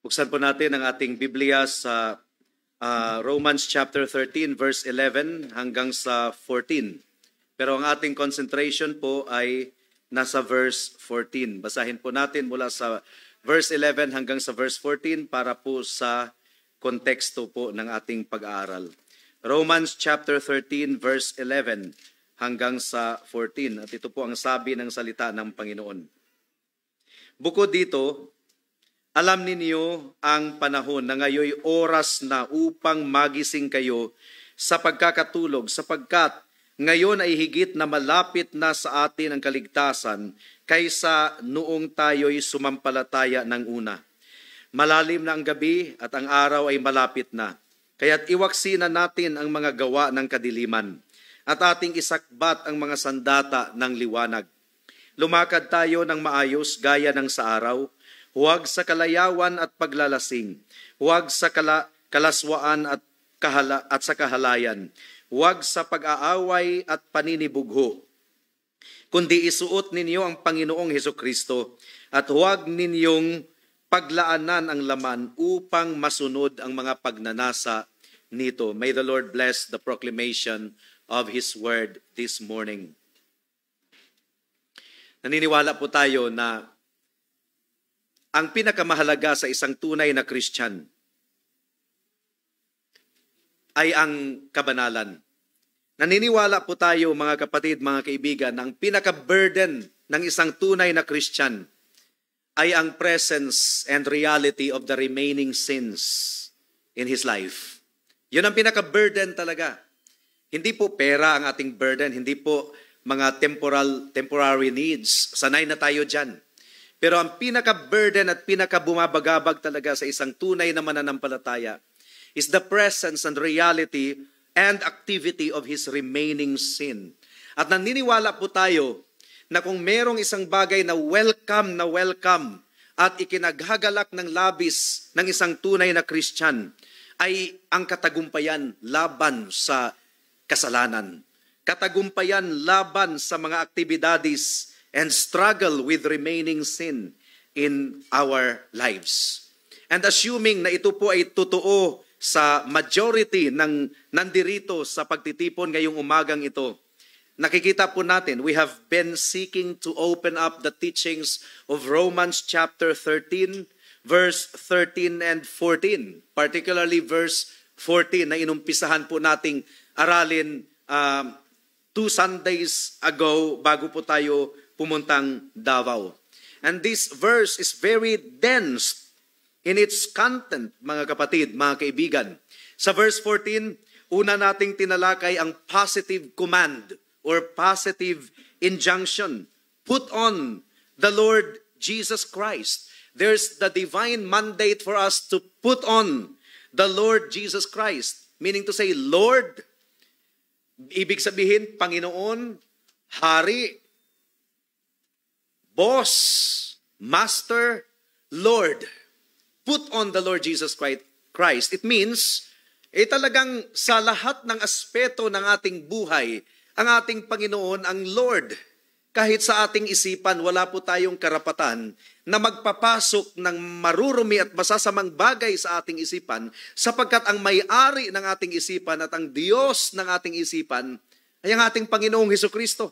Buksan po natin ang ating Biblia sa Romans chapter 13 verse 11 hanggang sa 14. Pero ang ating concentration po ay nasa verse 14. Basahin po natin mula sa verse 11 hanggang sa verse 14 para po sa konteksto po ng ating pag-aaral. Romans chapter 13 verse 11 hanggang sa 14. At ito po ang sabi ng salita ng Panginoon. Bukod dito, alam ninyo ang panahon na ngayoy oras na upang magising kayo sa pagkakatulog, sapagkat ngayon ay higit na malapit na sa atin ang kaligtasan kaysa noong tayo'y sumampalataya ng una. Malalim na ang gabi at ang araw ay malapit na, kaya't iwaksina natin ang mga gawa ng kadiliman at ating isakbat ang mga sandata ng liwanag. Lumakad tayo ng maayos gaya ng sa araw, huwag sa kalayawan at paglalasing, huwag sa kalaswaan at sa kahalayan, huwag sa pag-aaway at paninibugho, kundi isuot ninyo ang Panginoong Hesukristo at huwag ninyong paglaanan ang laman upang masunod ang mga pagnanasa nito. May the Lord bless the proclamation of His word this morning. Naniniwala po tayo na ang pinakamahalaga sa isang tunay na Christian ay ang kabanalan. Naniniwala po tayo mga kapatid, mga kaibigan, na ang pinaka-burden ng isang tunay na Christian ay ang presence and reality of the remaining sins in his life. Yun ang pinaka-burden talaga. Hindi po pera ang ating burden, hindi po mga temporary needs. Sanay na tayo dyan. Pero ang pinaka-burden at pinaka-bumabagabag talaga sa isang tunay na mananampalataya is the presence and reality and activity of his remaining sin. At naniniwala po tayo na kung merong isang bagay na welcome at ikinaghagalak ng labis ng isang tunay na Christian ay ang katagumpayan laban sa kasalanan. Katagumpayan laban sa mga aktibidades and struggle with remaining sin in our lives. And assuming na ito po ay totoo sa majority ng nandirito sa pagtitipon ngayong umagang ito, nakikita po natin, we have been seeking to open up the teachings of Romans chapter 13, verse 13 and 14. Particularly verse 14 na inumpisahan po nating aralin 2 Sundays ago bago po tayo pumuntang Davao. And this verse is very dense in its content, mga kapatid, mga kaibigan. Sa verse 14, una nating tinalakay ang positive command or positive injunction. Put on the Lord Jesus Christ. There's the divine mandate for us to put on the Lord Jesus Christ. Meaning to say, Lord, ibig sabihin, Panginoon, Hari, Boss, Master, Lord. Put on the Lord Jesus Christ. It means, talagang sa lahat ng aspeto ng ating buhay, ang ating Panginoon ang Lord. Kahit sa ating isipan, wala po tayong karapatan na magpapasok ng marurumi at masasamang bagay sa ating isipan, sapagkat ang may-ari ng ating isipan at ang Diyos ng ating isipan ay ang ating Panginoong Hesukristo.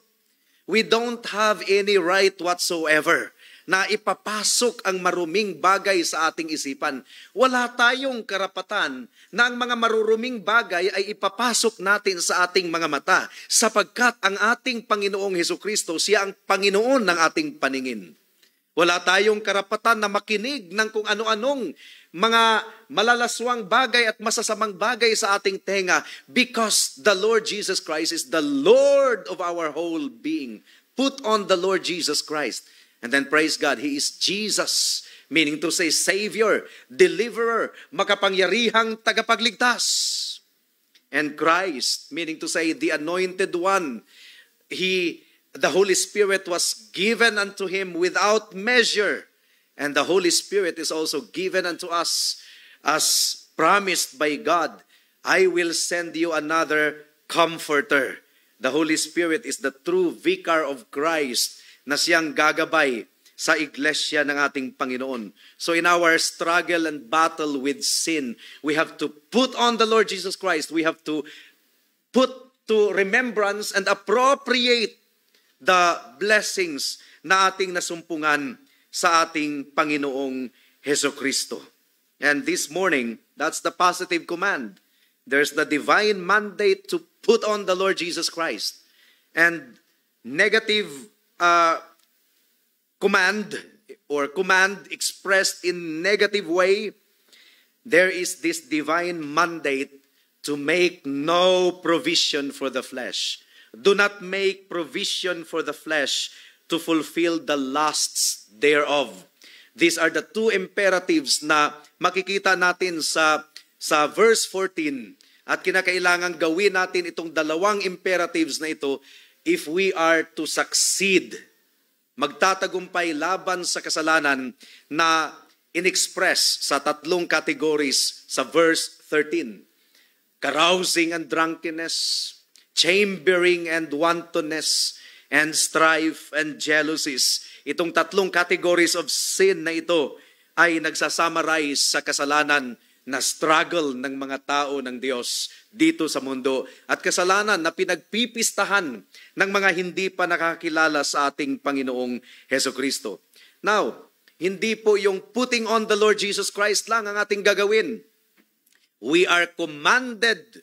We don't have any right whatsoever na ipapasok ang maruming bagay sa ating isipan. Wala tayong karapatan na ang mga maruruming bagay ay ipapasok natin sa ating mga mata, sapagkat ang ating Panginoong Hesukristo, siya ang Panginoon ng ating paningin. Wala tayong karapatan na makinig ng kung ano-anong mga malalaswang bagay at masasamang bagay sa ating tenga, because the Lord Jesus Christ is the Lord of our whole being. Put on the Lord Jesus Christ. And then praise God, He is Jesus, meaning to say Savior, Deliverer, makapangyarihang tagapagligtas. And Christ, meaning to say the Anointed One. The Holy Spirit was given unto Him without measure. And the Holy Spirit is also given unto us as promised by God. I will send you another comforter, The Holy Spirit is the true vicar of Christ na siyang gagabay sa iglesia ng ating Panginoon. So in our struggle and battle with sin, we have to put on the Lord Jesus Christ. We have to put to remembrance and appropriate the blessings na ating nasumpungan sa ating Panginoong Hesukristo. And this morning, that's the positive command. There's the divine mandate to put on the Lord Jesus Christ. And negative command expressed in negative way, there is this divine mandate to make no provision for the flesh. Do not make provision for the flesh to fulfill the lusts thereof. These are the two imperatives na makikita natin sa verse 14. At kinakailangan gawin natin itong dalawang imperatives na ito if we are to succeed, magtatagumpay laban sa kasalanan na inexpress sa tatlong categories sa verse 13. Carousing and drunkenness, chambering and wantonness, and strife and jealousies. Itong tatlong categories of sin na ito ay nagsasummarize sa kasalanan na struggle ng mga tao ng Diyos dito sa mundo at kasalanan na pinagpipistahan ng mga hindi pa nakakilala sa ating Panginoong Hesukristo. Now, hindi po yung putting on the Lord Jesus Christ lang ang ating gagawin. We are commanded,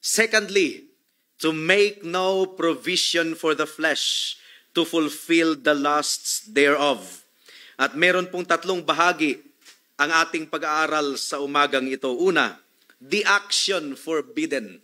secondly, to make no provision for the flesh to fulfill the lusts thereof. At meron pong tatlong bahagi ang ating pag-aaral sa umagang ito. Una, the action forbidden.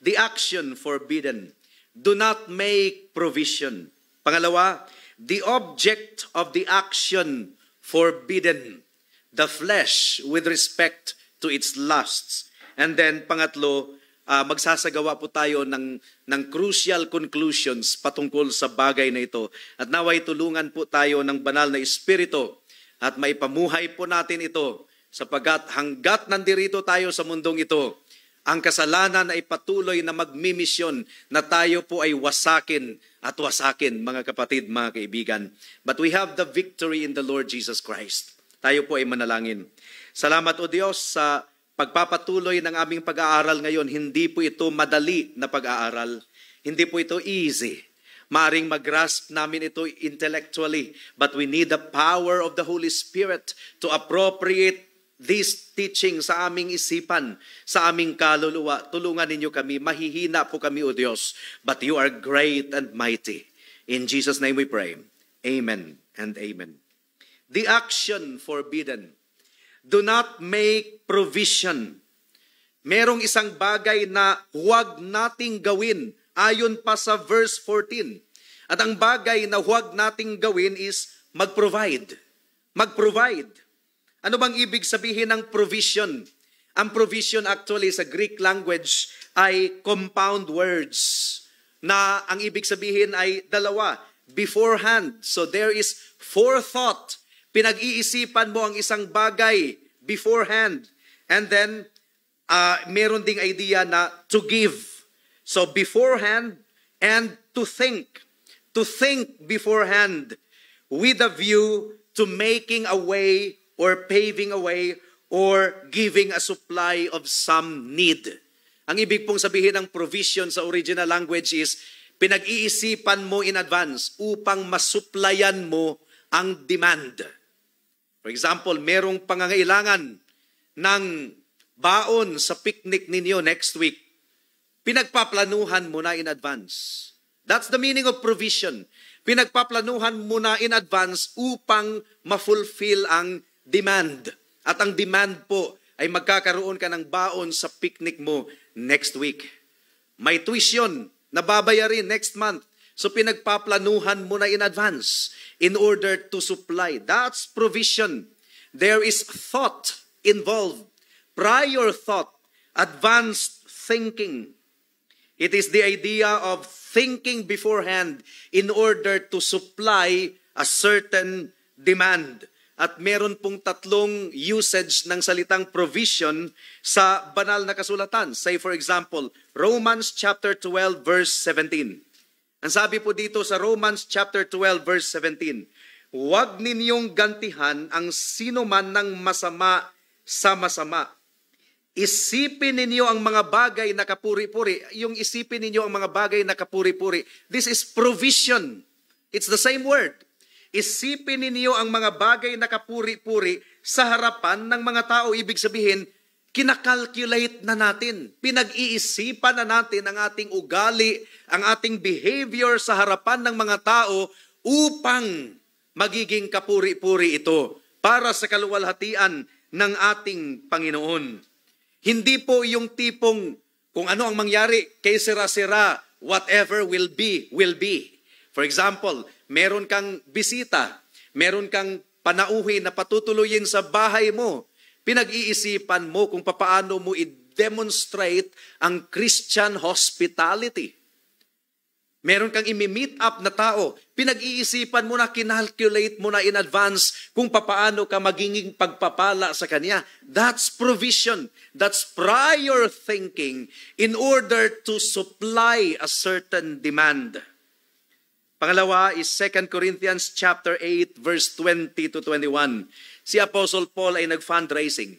The action forbidden. Do not make provision. Pangalawa, the object of the action forbidden. The flesh with respect to its lusts. And then, pangatlo, magsasagawa po tayo ng crucial conclusions patungkol sa bagay na ito. At naway tulungan po tayo ng banal na Espiritu at maipamuhay po natin ito sapagkat hanggat nandirito tayo sa mundong ito, ang kasalanan ay patuloy na magmimisyon na tayo po ay wasakin at wasakin, mga kapatid, mga kaibigan. But we have the victory in the Lord Jesus Christ. Tayo po ay manalangin. Salamat o Diyos sa pagpapatuloy ng aming pag-aaral ngayon. Hindi po ito madali na pag-aaral. Hindi po ito easy. Maaring mag-grasp namin ito intellectually, but we need the power of the Holy Spirit to appropriate this teaching sa aming isipan, sa aming kaluluwa. Tulungan ninyo kami. Mahihina po kami, O Diyos, but you are great and mighty. In Jesus' name we pray. Amen and amen. The action forbidden. Do not make provision. Merong isang bagay na huwag nating gawin ayon pa sa verse 14. At ang bagay na huwag nating gawin is mag-provide. Mag-provide. Ano bang ibig sabihin ng provision? Ang provision actually sa Greek language ay compound words na ang ibig sabihin ay dalawa, beforehand. So there is forethought. Pinag-iisipan mo ang isang bagay beforehand. And then, meron ding idea na to give. So beforehand and to think. To think beforehand with a view to making a way or paving a way or giving a supply of some need. Ang ibig pong sabihin ng provision sa original language is pinag-iisipan mo in advance upang masuplayan mo ang demand. For example, merong pangangailangan ng baon sa picnic ninyo next week. Pinagpaplanuhan mo na in advance. That's the meaning of provision. Pinagpaplanuhan mo na in advance upang ma-fulfill ang demand. At ang demand po ay magkakaroon ka ng baon sa picnic mo next week. May tuition na babayarin next month. So pinagpaplanuhan mo na in advance in order to supply. That's provision. There is thought involved. Prior thought. Advanced thinking. It is the idea of thinking beforehand in order to supply a certain demand. at meron pong tatlong usage ng salitang provision sa banal na kasulatan. Say for example, Romans chapter 12 verse 17. Ang sabi po dito sa Romans chapter 12 verse 17, huwag ninyong gantihan ang sino man ng masama sa masama. Isipin ninyo ang mga bagay na kapuri-puri. Yung isipin ninyo ang mga bagay na kapuri-puri. This is provision. It's the same word. Isipin ninyo ang mga bagay na kapuri-puri sa harapan ng mga tao. Ibig sabihin, kinakalculate na natin. Pinag-iisipan na natin ang ating ugali, ang ating behavior sa harapan ng mga tao upang magiging kapuri-puri ito para sa kaluwalhatian ng ating Panginoon. Hindi po yung tipong kung ano ang mangyari, kay sira-sira, whatever will be, will be. For example, meron kang bisita, meron kang panauhin na patutuloyin sa bahay mo. Pinag-iisipan mo kung paano mo i-demonstrate ang Christian hospitality. Meron kang imi-meet up na tao, pinag-iisipan mo na, kinalculate mo na in advance kung paano ka magiging pagpapala sa kanya. That's provision. That's prior thinking in order to supply a certain demand. Pangalawa is 2 Corinthians chapter 8 verse 20 to 21. Si Apostle Paul ay nag-fundraising.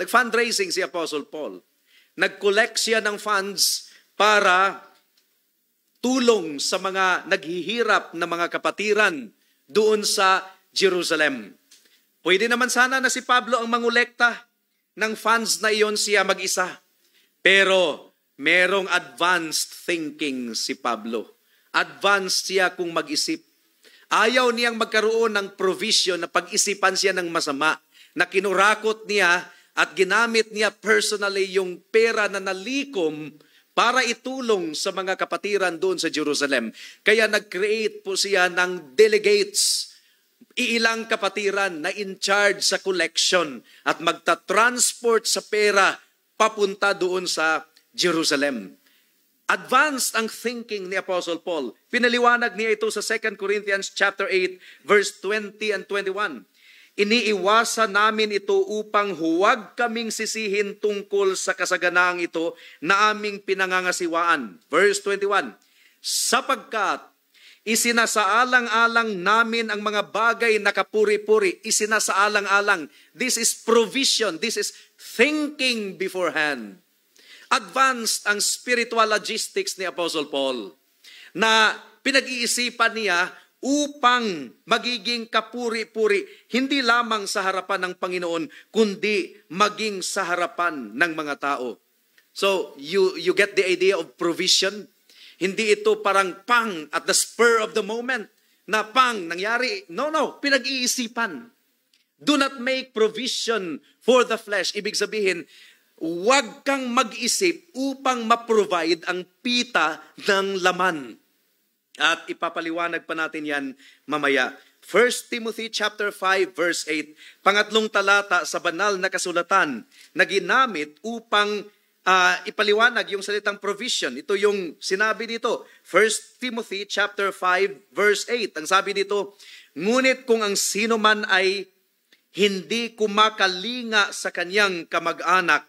Nag-fundraising si Apostle Paul. Nag-collect siya ng funds para tulong sa mga naghihirap na mga kapatiran doon sa Jerusalem. Pwede naman sana na si Pablo ang mangolekta ng funds na iyon siya mag-isa. Pero merong advanced thinking si Pablo. Advanced siya kung mag-isip. Ayaw niyang magkaroon ng provision na pag-isipan siya ng masama, na kinurakot niya at ginamit niya personally yung pera na nalikom para itulong sa mga kapatiran doon sa Jerusalem. Kaya nag-create po siya ng delegates, iilang kapatiran na in charge sa collection at magta-transport sa pera papunta doon sa Jerusalem. Advanced ang thinking ni Apostle Paul. Pinaliwanag niya ito sa 2 Corinthians chapter 8 verse 20 and 21. Iniiwasan namin ito upang huwag kaming sisihin tungkol sa kasaganaang ito na aming pinangangasiwaan. Verse 21, sapagkat isinasaalang-alang namin ang mga bagay na kapuri-puri. Isinasaalang-alang. This is provision. This is thinking beforehand. Advanced ang spiritual logistics ni Apostle Paul na pinag-iisipan niya upang magiging kapuri-puri, hindi lamang sa harapan ng Panginoon, kundi maging sa harapan ng mga tao. So, you get the idea of provision? Hindi ito parang pang at the spur of the moment na pang nangyari. No, pinag-iisipan. Do not make provision for the flesh. Ibig sabihin, huwag kang mag-isip upang ma-provide ang pita ng laman. At ipapaliwanag pa natin yan mamaya. 1 Timothy chapter 5 verse 8, pangatlong talata sa banal na kasulatan na ginamit upang ipaliwanag yung salitang provision. Ito yung sinabi dito. 1 Timothy chapter 5 verse 8. Ang sabi dito, ngunit kung ang sino man ay hindi kumakalinga sa kanyang kamag-anak,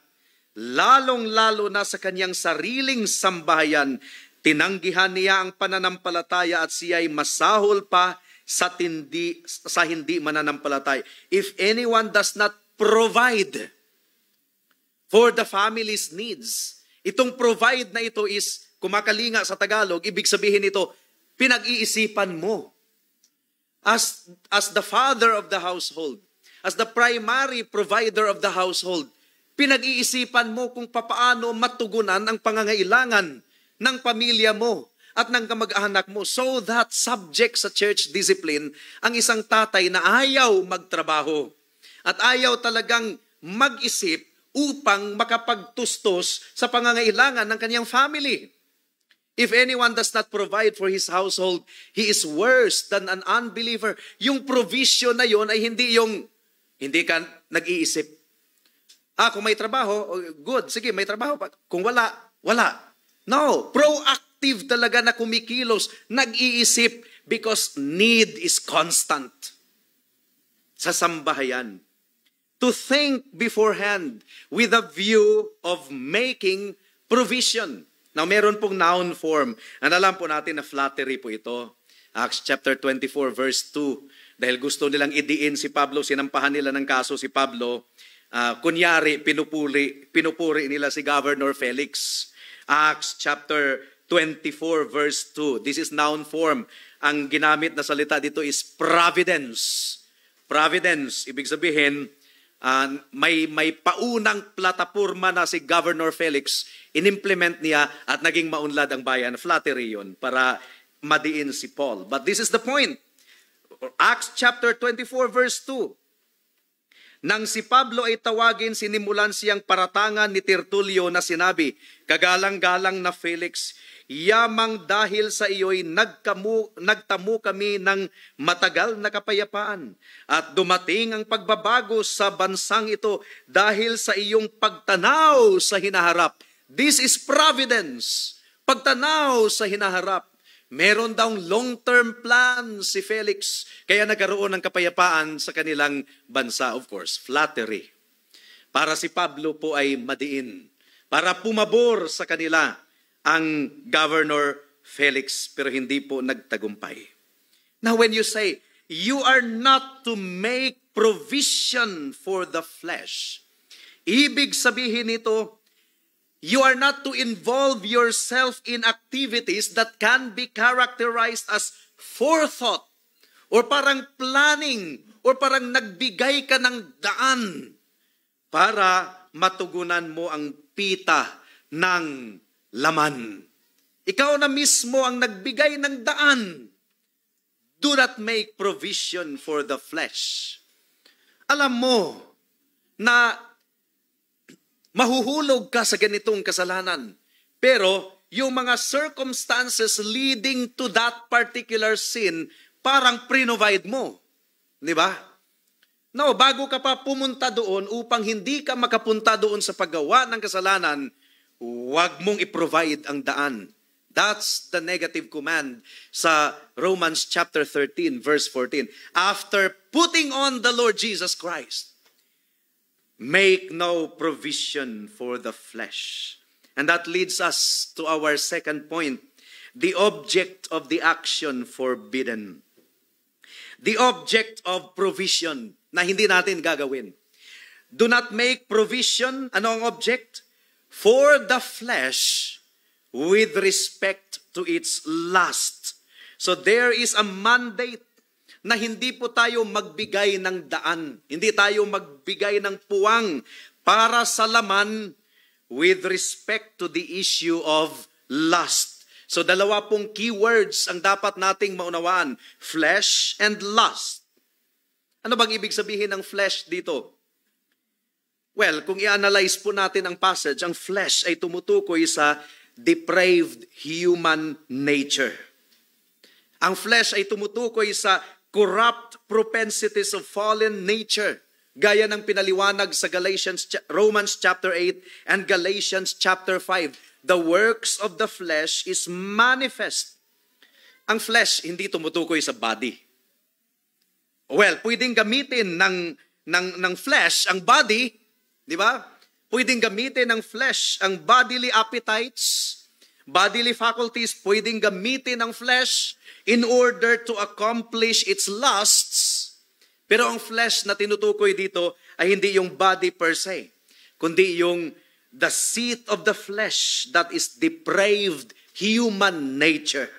lalong-lalo na sa kanyang sariling sambahayan, tinanggihan niya ang pananampalataya at siya ay masahol pa sa hindi mananampalataya. If anyone does not provide for the family's needs, itong provide na ito is, kumakalinga sa Tagalog, ibig sabihin ito, pinag-iisipan mo. As the father of the household, as the primary provider of the household, pinag-iisipan mo kung papaano matugunan ang pangangailangan ng pamilya mo at ng kamag-anak mo, so that subject sa church discipline ang isang tatay na ayaw magtrabaho at ayaw talagang mag-isip upang makapagtustos sa pangangailangan ng kanyang family. If anyone does not provide for his household, he is worse than an unbeliever. Yung provision na yon ay hindi ka nag-iisip. Kung may trabaho, good, sige, may trabaho pa. Kung wala, wala. No, proactive talaga na kumikilos, nag-iisip because need is constant. sa sambahayan. To think beforehand with a view of making provision. Now, meron pong noun form. Alam po natin na flattery po ito. Acts chapter 24 verse 2. Dahil gusto nilang idiin si Pablo, sinampahan nila ng kaso si Pablo. Kunyari, pinupuri nila si Governor Felix. Acts chapter 24 verse 2. This is noun form. Ang ginamit na salita dito is providence. Providence, ibig sabihin, may paunang plataporma na si Governor Felix, inimplement niya at naging maunlad ang bayan. Flattery yun para madiin si Paul. But this is the point. Acts chapter 24 verse 2. Nang si Pablo ay tawagin, sinimulan siyang paratangan ni Tertulio na sinabi, "Kagalang-galang na Felix, yamang dahil sa iyo'y nagtamo kami ng matagal na kapayapaan at dumating ang pagbabago sa bansang ito dahil sa iyong pagtanaw sa hinaharap." This is providence. Pagtanaw sa hinaharap. Meron daw long-term plan si Felix, kaya nagkaroon ng kapayapaan sa kanilang bansa. Of course, flattery. Para si Pablo po ay madiin. Para pumabor sa kanila ang Governor Felix, pero hindi po nagtagumpay. Now when you say, you are not to make provision for the flesh, ibig sabihin nito, you are not to involve yourself in activities that can be characterized as forethought or parang planning or parang nagbigay ka ng daan para matugunan mo ang pita ng laman. Ikaw na mismo ang nagbigay ng daan. Do not make provision for the flesh. Alam mo na mahuhulog ka sa ganitong kasalanan. Pero yung mga circumstances leading to that particular sin, parang pre-provide mo. Di ba? No, bago ka pa pumunta doon upang hindi ka makapunta doon sa paggawa ng kasalanan, huwag mong i-provide ang daan. That's the negative command sa Romans chapter 13 verse 14. After putting on the Lord Jesus Christ, make no provision for the flesh. And that leads us to our second point, the object of the action forbidden. The object of provision na hindi natin gagawin. Do not make provision, ano ang object? For the flesh with respect to its lust. So there is a mandate na hindi po tayo magbigay ng daan. Hindi tayo magbigay ng puwang para sa laman with respect to the issue of lust. So dalawa pong keywords ang dapat nating maunawaan. Flesh and lust. Ano bang ibig sabihin ng flesh dito? Well, kung i-analyze po natin ang passage, ang flesh ay tumutukoy sa depraved human nature. Ang flesh ay tumutukoy sa corrupt propensities of fallen nature. Gaya ng pinaliwanag sa Romans chapter 8 and Galatians chapter 5. The works of the flesh is manifest. Ang flesh hindi tumutukoy sa body. Well, pwedeng gamitin ng flesh ang body, di ba? Pwedeng gamitin ng flesh ang bodily appetites, bodily faculties, pwedeng gamitin ng flesh in order to accomplish its lusts. Pero ang flesh na tinutukoy dito ay hindi yung body per se, kundi yung the seat of the flesh, that is depraved human nature.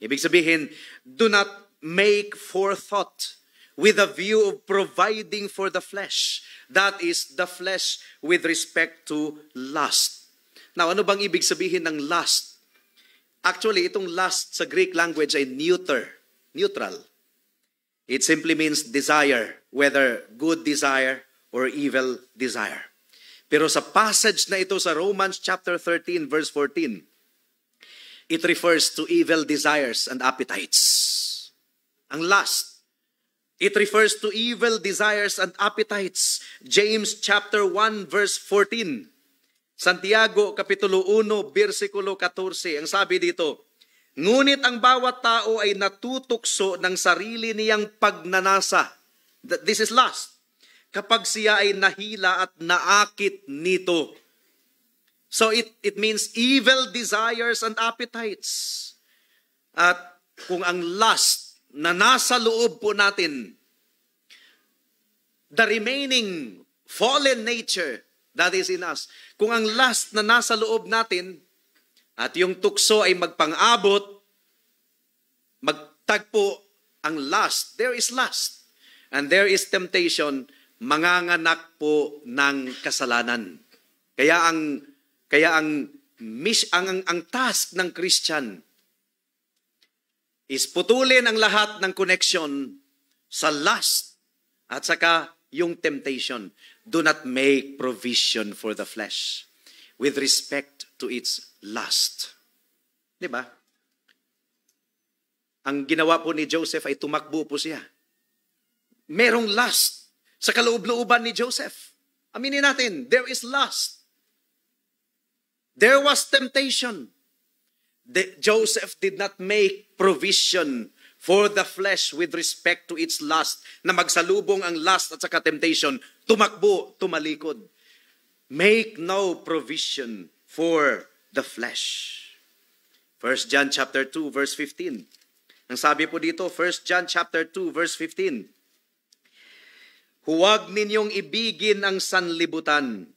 Ibig sabihin, do not make forethought with a view of providing for the flesh. That is the flesh with respect to lust. Now, ano bang ibig sabihin ng lust? Actually, itong lust sa Greek language ay neutral. It simply means desire, whether good desire or evil desire. Pero sa passage na ito sa Romans chapter 13 verse 14, it refers to evil desires and appetites. Ang lust, it refers to evil desires and appetites. James chapter 1 verse 14. Santiago kapitulo 1 bersikulo 14. Ang sabi dito, ngunit ang bawat tao ay natutukso ng sarili niyang pagnanasa. This is lust. Kapag siya ay nahila at naakit nito. So it means evil desires and appetites. At kung ang lust na nasa loob po natin, the remaining fallen nature that is in us, kung ang lust na nasa loob natin at yung tukso ay magpang-abot, magtagpo ang lust, there is lust. And there is temptation, manganganak po ng kasalanan. Kaya ang task ng Christian is putulin ang lahat ng connection sa lust at saka yung temptation. Do not make provision for the flesh with respect to its lust. Diba? Ang ginawa po ni Joseph ay tumakbo po siya. Merong lust sa kaloob-looban ni Joseph. Aminin natin, there is lust. There was temptation. Joseph did not make provision for the flesh with respect to its lust, na magsalubong ang lust at saka temptation, tumakbo, tumalikod. Make no provision for the flesh. 1 John chapter 2 verse 15. Ang sabi po dito, 1 John chapter 2 verse 15. Huwag ninyong ibigin ang sanlibutan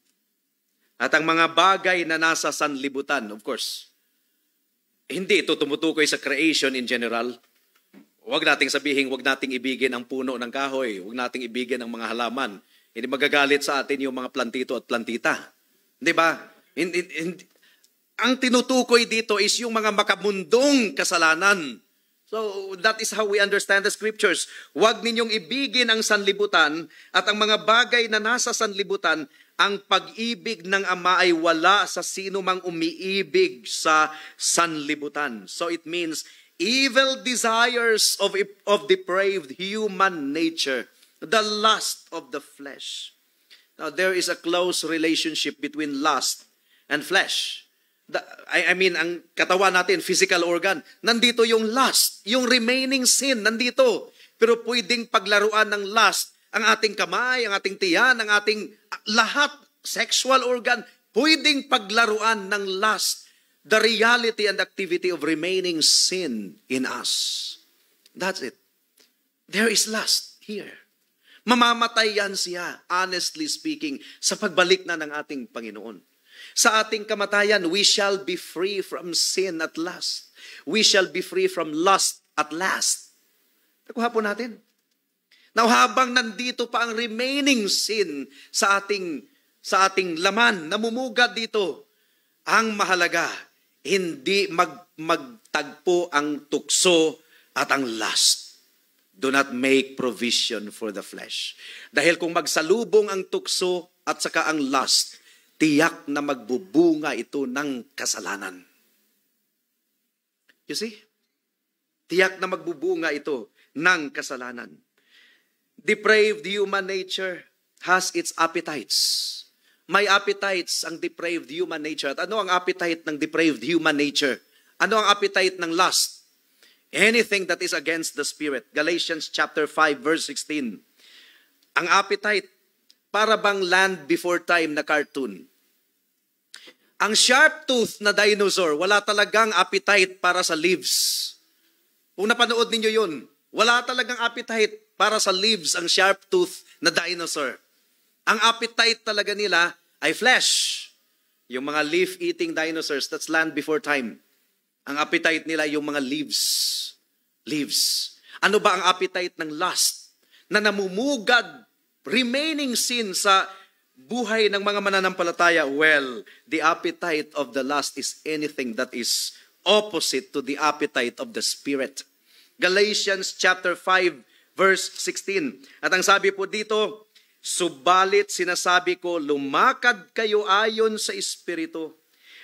at ang mga bagay na nasa sanlibutan. Of course, hindi ito tumutukoy sa creation in general. Huwag nating sabihin, huwag nating ibigin ang puno ng kahoy. Huwag nating ibigin ang mga halaman. Hindi magagalit sa atin yung mga plantito at plantita. Di ba? Ang tinutukoy dito is yung mga makamundong kasalanan. So that is how we understand the scriptures. Huwag ninyong ibigin ang sanlibutan at ang mga bagay na nasa sanlibutan. Ang pag-ibig ng Ama ay wala sa sino mang umiibig sa sanlibutan. So it means evil desires of depraved human nature, the lust of the flesh. Now there is a close relationship between lust and flesh. I mean, ang katawan natin, physical organ, nandito yung lust, yung remaining sin, nandito. Pero pwedeng paglaruan ng lust ang ating kamay, ang ating tiyan, ang ating lahat, sexual organ, pwedeng paglaruan ng lust, the reality and activity of remaining sin in us. That's it. There is lust here. Mamamatay yan siya, honestly speaking, sa pagbalik na ng ating Panginoon. Sa ating kamatayan, we shall be free from sin at last. We shall be free from lust at last. Nakuha po natin. Now, habang nandito pa ang remaining sin sa ating laman, namumugad dito, ang mahalaga, hindi magtagpo ang tukso at ang lust. Do not make provision for the flesh. Dahil kung magsalubong ang tukso at saka ang lust, tiyak na magbubunga ito ng kasalanan. You see? Tiyak na magbubunga ito ng kasalanan. Depraved human nature has its appetites. May appetites ang depraved human nature. At ano ang appetite ng depraved human nature? Ano ang appetite ng lust? Anything that is against the spirit. Galatians chapter 5 verse 16. Ang appetite, para bang Land Before Time na cartoon. Ang sharp-tooth na dinosaur, wala talagang appetite para sa leaves. Kung napanood ninyo yun, wala talagang appetite para sa leaves ang sharp-tooth na dinosaur. Ang appetite talaga nila ay flesh. Yung mga leaf-eating dinosaurs, that's Land Before Time. Ang appetite nila yung mga leaves. Leaves. Ano ba ang appetite ng lust? Na namumugad, remaining sin sa buhay ng mga mananampalataya. Well, the appetite of the lust is anything that is opposite to the appetite of the Spirit. Galatians chapter 5 verse 16. At ang sabi po dito, subalit sinasabi ko, lumakad kayo ayon sa Espiritu,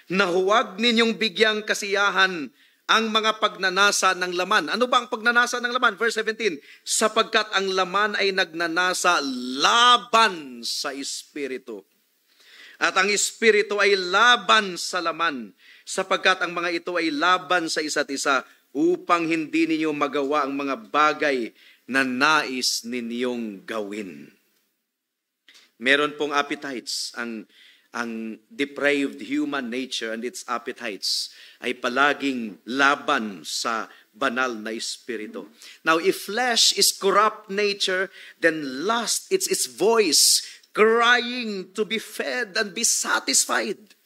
na huwag ninyong bigyang kasiyahan ang mga pagnanasa ng laman. Ano ba ang pagnanasa ng laman? Verse 17, sapagkat ang laman ay nagnanasa laban sa Espiritu. At ang Espiritu ay laban sa laman, sapagkat ang mga ito ay laban sa isa't isa, upang hindi ninyo magawa ang mga bagay na nais ninyong gawin. Meron pong appetites. Ang depraved human nature and its appetites ay palaging laban sa banal na espiritu. Now, if flesh is corrupt nature, then lust, it's its voice crying to be fed and be satisfied.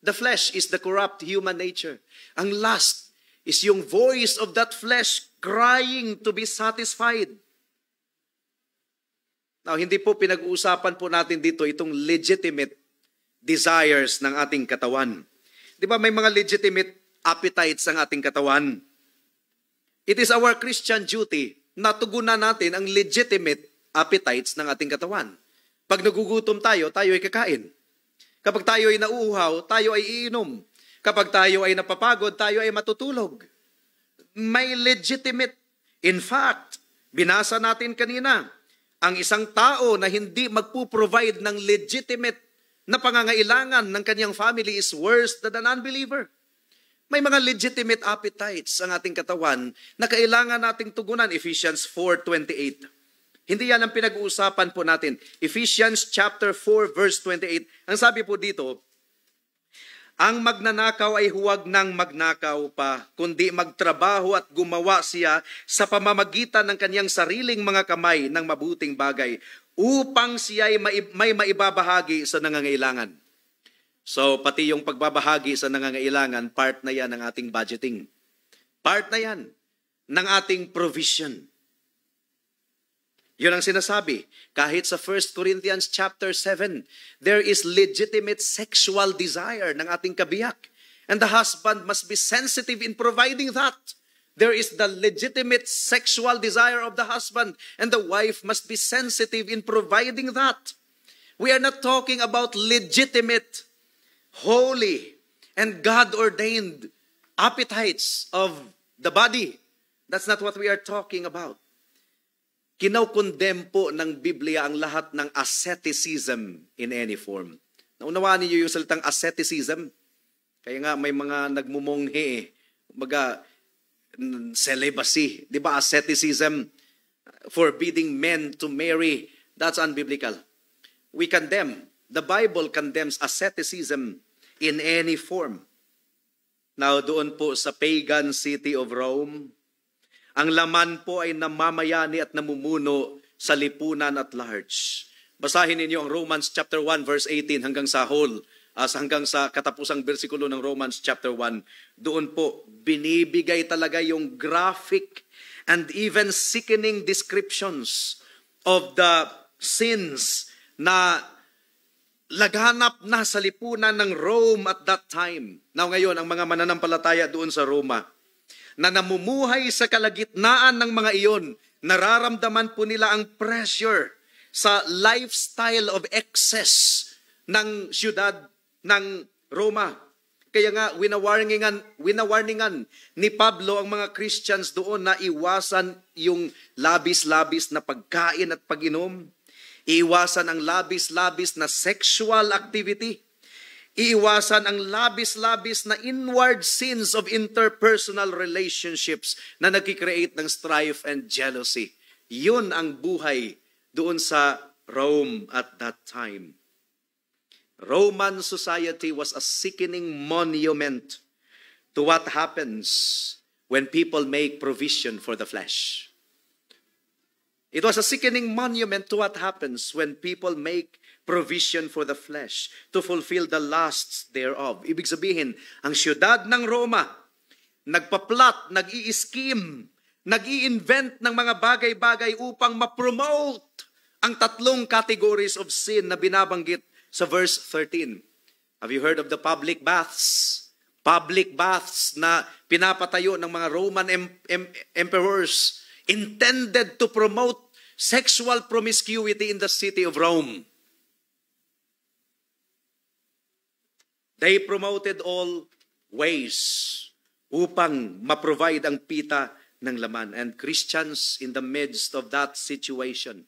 The flesh is the corrupt human nature. Ang lust is yung voice of that flesh crying to be satisfied. Now, hindi po pinag-uusapan po natin dito itong legitimate desires ng ating katawan. Di ba may mga legitimate appetites ang ating katawan? It is our Christian duty na tugunan natin ang legitimate appetites ng ating katawan. Pag nagugutom tayo, tayo ay kakain. Kapag tayo ay nauuhaw, tayo ay iinom. Kapag tayo ay napapagod, tayo ay matutulog. May legitimate. In fact, binasa natin kanina, ang isang tao na hindi magpo-provide ng legitimate na pangangailangan ng kanyang family is worse than an unbeliever. May mga legitimate appetites ang ating katawan na kailangan nating tugunan. Ephesians 4:28. Hindi yan ang pinag-uusapan po natin. Ephesians chapter 4 verse 28. Ang sabi po dito, ang magnanakaw ay huwag nang magnakaw pa, kundi magtrabaho at gumawa siya sa pamamagitan ng kanyang sariling mga kamay ng mabuting bagay upang siya ay may maibabahagi sa nangangailangan. So, pati yung pagbabahagi sa nangangailangan, part na yan ng ating budgeting. Part na yan ng ating provision. Yun ang sinasabi. Kahit sa 1 Corinthians chapter 7, there is legitimate sexual desire ng ating kabiyak. And the husband must be sensitive in providing that. There is the legitimate sexual desire of the husband, and the wife must be sensitive in providing that. We are not talking about legitimate, holy, and God-ordained appetites of the body. That's not what we are talking about. Kinaukondem po ng Biblia ang lahat ng asceticism in any form. Naunawaan niyo yung salitang asceticism? Kaya nga may mga nagmumonghe, celibacy. Di ba asceticism? Forbidding men to marry. That's unbiblical. We condemn. The Bible condemns asceticism in any form. Now doon po sa pagan city of Rome, ang laman po ay namamayani at namumuno sa lipunan at large. Basahin ninyo ang Romans chapter 1 verse 18 hanggang sa hanggang sa katapusang bersikulo ng Romans chapter 1. Doon po binibigay talaga yung graphic and even sickening descriptions of the sins na laganap na sa lipunan ng Rome at that time. Now ngayon, ang mga mananampalataya doon sa Roma, na namumuhay sa kalagitnaan ng mga iyon, nararamdaman po nila ang pressure sa lifestyle of excess ng siyudad ng Roma. Kaya nga, winawarningan ni Pablo ang mga Christians doon na iwasan yung labis-labis na pagkain at pag-inom. Iwasan ang labis-labis na sexual activity. Iiwasan ang labis-labis na inward sins of interpersonal relationships na nagkikreate ng strife and jealousy. Yun ang buhay doon sa Rome at that time. Roman society was a sickening monument to what happens when people make provision for the flesh. It was a sickening monument to what happens when people make provision for the flesh to fulfill the lusts thereof. Ibig sabihin, ang siyudad ng Roma, nagpa-plot, nag-i-scheme, nag-i-invent ng mga bagay-bagay upang ma-promote ang tatlong categories of sin na binabanggit sa verse 13. Have you heard of the public baths? Public baths na pinapatayo ng mga Roman emperors intended to promote sexual promiscuity in the city of Rome. They promoted all ways upang ma-provide ang pita ng laman. And Christians in the midst of that situation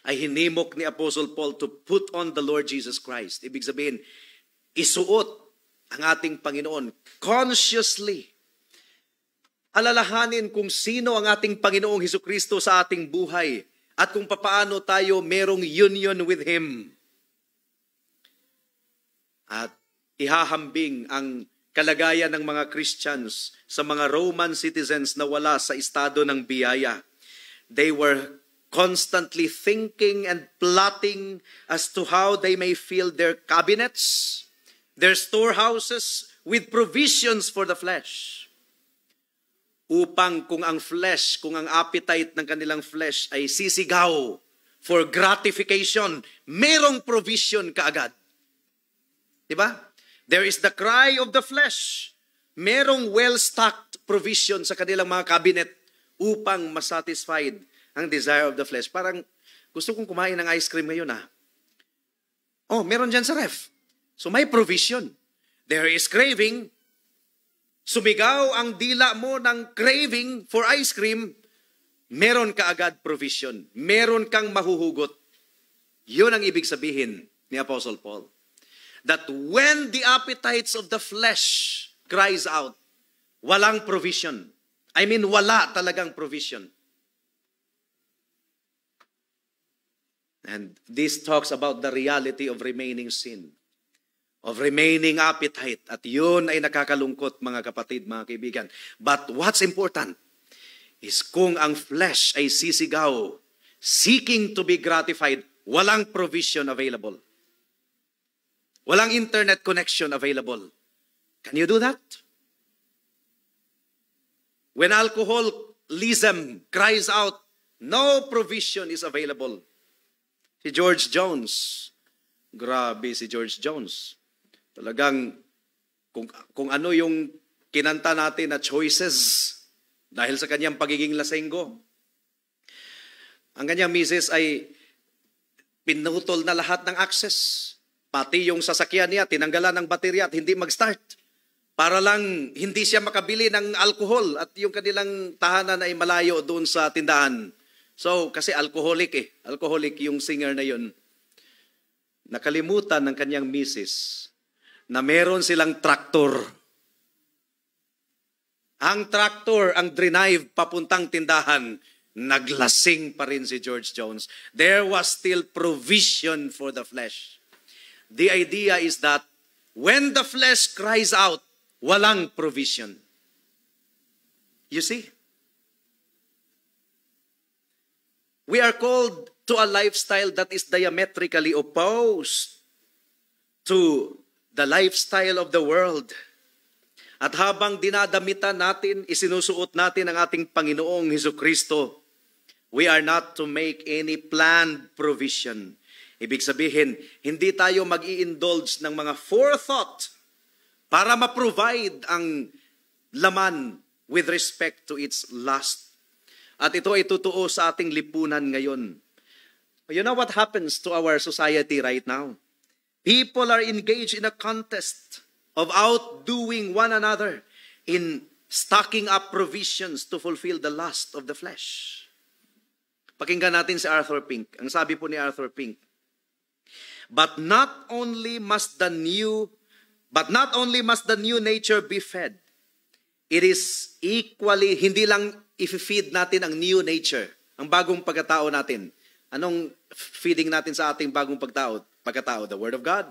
ay hinimok ni Apostle Paul to put on the Lord Jesus Christ. Ibig sabihin, isuot ang ating Panginoon consciously. alalahanin kung sino ang ating Panginoong Hesukristo sa ating buhay at kung papaano tayo merong union with Him. At ihahambing ang kalagayan ng mga Christians sa mga Roman citizens na wala sa estado ng biyaya. They were constantly thinking and plotting as to how they may fill their cabinets, their storehouses with provisions for the flesh. Upang kung ang flesh, kung ang appetite ng kanilang flesh ay sisigaw for gratification, merong provision kaagad. Diba? There is the cry of the flesh. Merong well-stocked provision sa kanilang mga cabinet upang masatisfied ang desire of the flesh. Parang gusto kong kumain ng ice cream ngayon Oh, meron dyan sa ref. So may provision. There is craving. Sumigaw ang dila mo ng craving for ice cream, meron ka agad provision. Meron kang mahuhugot. Yun ang ibig sabihin ni Apostle Paul. That when the appetites of the flesh cries out, walang provision. I mean, wala talagang provision. And this talks about the reality of remaining sin, of remaining appetite. At yun ay nakakalungkot, mga kapatid, mga kaibigan. But what's important is kung ang flesh ay sisigaw, seeking to be gratified, walang provision available. Walang internet connection available. Can you do that? When alcoholism cries out, no provision is available. Si George Jones, grabe si George Jones. Talagang kung ano yung kinanta natin na choices dahil sa kanyang pagiging lasenggo. Ang kanyang misis ay pinutol na lahat ng access. Pati yung sasakyan niya, tinanggalan ng baterya at hindi mag-start. Para lang hindi siya makabili ng alcohol at yung kanilang tahanan ay malayo doon sa tindahan. So, kasi alcoholic Alcoholic yung singer na yun. Nakalimutan ng kanyang misis na meron silang traktor. Ang traktor, ang drive papuntang tindahan, naglasing pa rin si George Jones. There was still provision for the flesh. The idea is that when the flesh cries out, walang provision. You see? We are called to a lifestyle that is diametrically opposed to the lifestyle of the world. At habang dinadamitan natin, isinusuot natin ang ating Panginoong Hesukristo, we are not to make any planned provision. Ibig sabihin, hindi tayo mag-i-indulge ng mga forethought para ma-provide ang laman with respect to its lust. At ito ay totoo sa ating lipunan ngayon. You know what happens to our society right now? People are engaged in a contest of outdoing one another in stocking up provisions to fulfill the lust of the flesh. Pakinggan natin si Arthur Pink. Ang sabi po ni Arthur Pink, But not only must the new nature be fed, it is equally, hindi lang i-feed natin ang new nature, ang bagong pagkatao natin. Anong feeding natin sa ating bagong pagkatao? The Word of God.